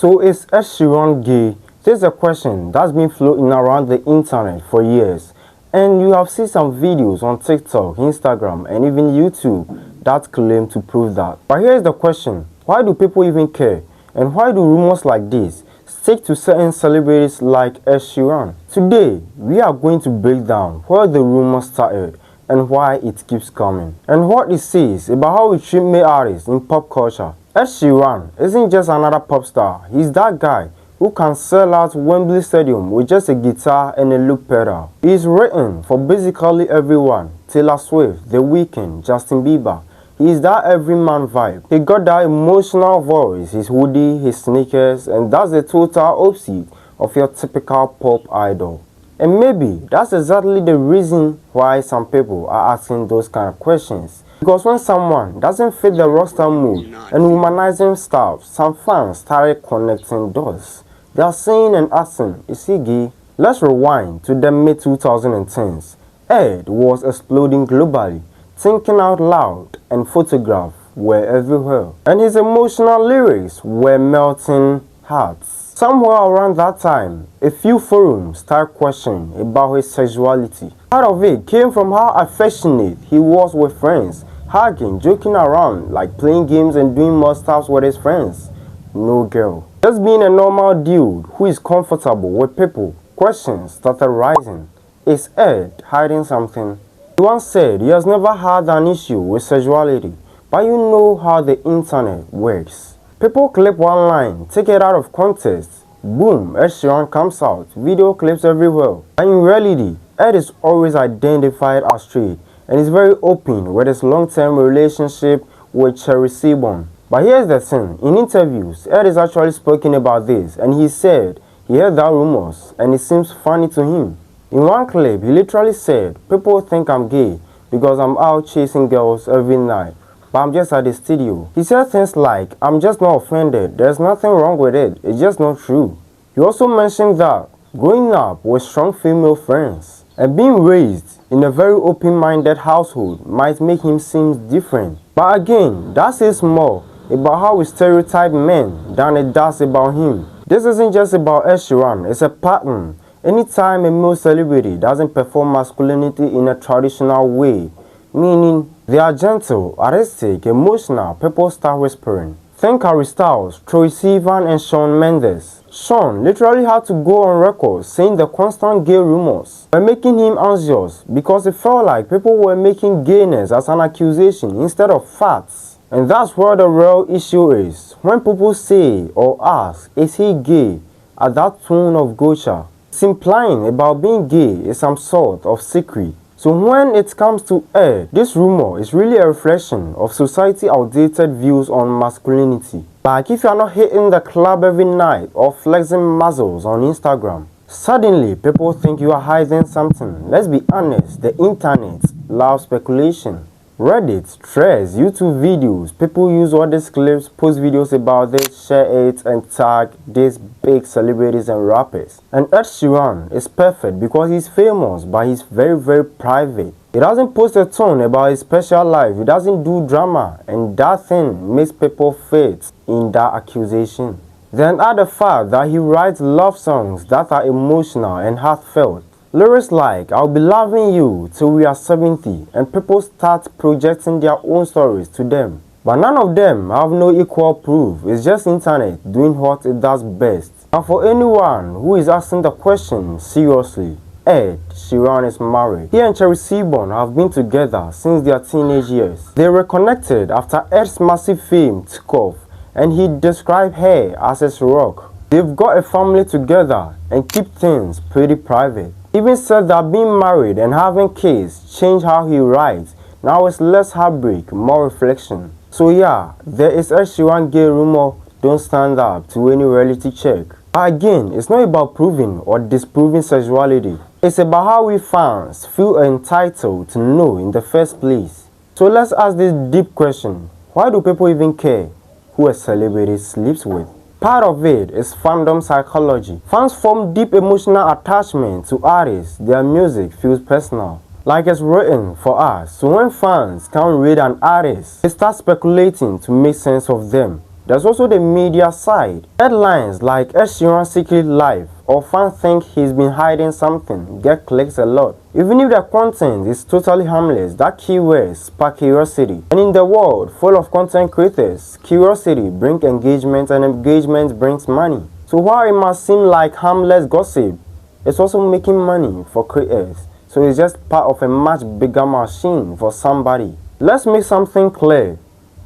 So is Ed Sheeran gay? This is a question that's been floating around the internet for years, and you have seen some videos on TikTok, Instagram, and even YouTube that claim to prove that. But here's the question: why do people even care? And why do rumors like this stick to certain celebrities like Ed Sheeran? Today, we are going to break down where the rumor started and why it keeps coming, and what it says about how we treat male artists in pop culture. Ed Sheeran isn't just another pop star, he's that guy who can sell out Wembley Stadium with just a guitar and a loop pedal. He's written for basically everyone: Taylor Swift, The Weeknd, Justin Bieber. He's that everyman vibe. He got that emotional voice, his hoodie, his sneakers, and that's the total opposite of your typical pop idol. And maybe that's exactly the reason why some people are asking those kind of questions. Because when someone doesn't fit the roster mood and humanizing stuff, some fans started connecting dots. They are saying and asking, is he gay? Let's rewind to the mid-2010s. Ed was exploding globally. Thinking Out Loud and Photograph were everywhere. And his emotional lyrics were melting hearts. Somewhere around that time, a few forums started questioning about his sexuality. Part of it came from how affectionate he was with friends, hugging, joking around, like playing games and doing more stuff with his friends. No girl. Just being a normal dude who is comfortable with people. Questions started rising. Is Ed hiding something? He once said he has never had an issue with sexuality, but you know how the internet works. People clip one line, take it out of context, boom, Ed Sheeran comes out, video clips everywhere. And in reality, Ed is always identified as straight and is very open with his long-term relationship with Cherry Seaborn. But here's the thing: in interviews, Ed is actually speaking about this, and he said he heard that rumors and it seems funny to him. In one clip, he literally said, "People think I'm gay because I'm out chasing girls every night, but I'm just at the studio." He said things like, "I'm just not offended, there's nothing wrong with it, it's just not true." He also mentioned that growing up with strong female friends and being raised in a very open-minded household might make him seem different. But again, that says more about how we stereotype men than it does about him. This isn't just about Ed Sheeran, it's a pattern. Anytime a male celebrity doesn't perform masculinity in a traditional way, meaning they are gentle, artistic, emotional, people start whispering. Think Harry Styles, Troye Sivan, and Shawn Mendes. Shawn literally had to go on record saying the constant gay rumors were making him anxious because it felt like people were making gayness as an accusation instead of facts. And that's where the real issue is. When people say or ask, is he gay, at that tone of gotcha, it's implying about being gay is some sort of secret. So when it comes to Ed, this rumor is really a reflection of society outdated views on masculinity. Like if you are not hitting the club every night or flexing muscles on Instagram, suddenly people think you are hiding something. Let's be honest, the internet loves speculation. Reddit, threads, YouTube videos, people use all these clips, post videos about this, share it, and tag these big celebrities and rappers. And Ed Sheeran is perfect because he's famous, but he's very private. He doesn't post a ton about his special life, he doesn't do drama, and that thing makes people fit in that accusation. Then add the fact that he writes love songs that are emotional and heartfelt. Lyrics like, "I'll be loving you till we are 70, and people start projecting their own stories to them. But none of them have no equal proof, it's just internet doing what it does best. And for anyone who is asking the question seriously, Ed Sheeran is married. He and Cherry Seaborn have been together since their teenage years. They reconnected after Ed's massive fame took off, and he described her as his rock. They've got a family together and keep things pretty private. He even said that being married and having kids changed how he writes. Now it's less heartbreak, more reflection. So yeah, there is a Sheeran gay rumor. Don't stand up to any reality check. But again, it's not about proving or disproving sexuality. It's about how we fans feel entitled to know in the first place. So let's ask this deep question: why do people even care who a celebrity sleeps with? Part of it is fandom psychology. Fans form deep emotional attachment to artists. Their music feels personal, like it's written for us. So when fans can't read an artist, they start speculating to make sense of them. There's also the media side. Headlines like Ed Sheeran's secret life or fans think he's been hiding something get clicks a lot. Even if the content is totally harmless, that keyword spark curiosity. And in the world full of content creators, curiosity brings engagement and engagement brings money. So while it must seem like harmless gossip, it's also making money for creators. So it's just part of a much bigger machine for somebody. Let's make something clear.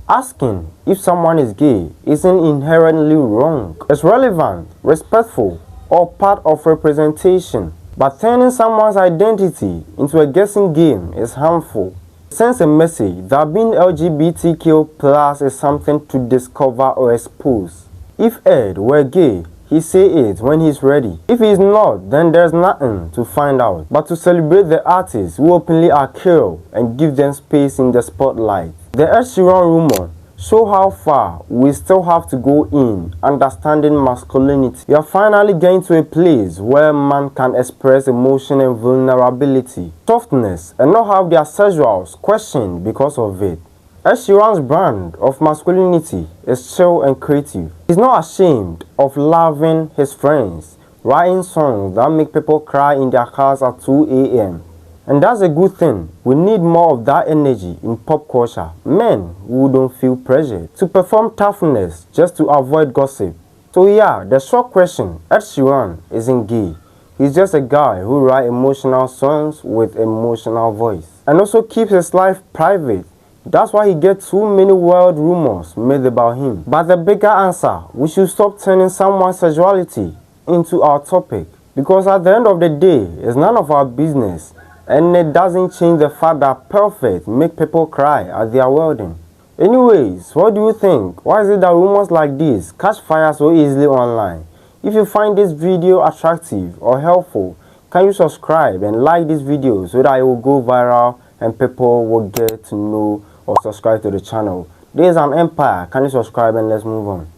Asking if someone is gay isn't inherently wrong. It's relevant, respectful, or part of representation. But turning someone's identity into a guessing game is harmful. It sends a message that being LGBTQ+ is something to discover or expose. If Ed were gay, he'd say it when he's ready. If he's not, then there's nothing to find out. But to celebrate the artists who openly are queer and give them space in the spotlight. The Ed Sheeran rumor show how far we still have to go in understanding masculinity. We are finally getting to a place where man can express emotion and vulnerability, softness, and not have their sexuals questioned because of it. Ed Sheeran's brand of masculinity is chill and creative. He's not ashamed of loving his friends, writing songs that make people cry in their cars at 2 a.m. And that's a good thing. We need more of that energy in pop culture. Men who don't feel pressured to perform toughness just to avoid gossip. So yeah, the short question, Ed Sheeran isn't gay. He's just a guy who writes emotional songs with emotional voice. And also keeps his life private. That's why he gets too many wild rumors made about him. But the bigger answer, we should stop turning someone's sexuality into our topic. Because at the end of the day, it's none of our business. And it doesn't change the fact that perfect make people cry at their wedding. Anyways, what do you think? Why is it that rumors like this catch fire so easily online? If you find this video attractive or helpful, can you subscribe and like this video so that it will go viral and people will get to know or subscribe to the channel? This is an empire. Can you subscribe and let's move on?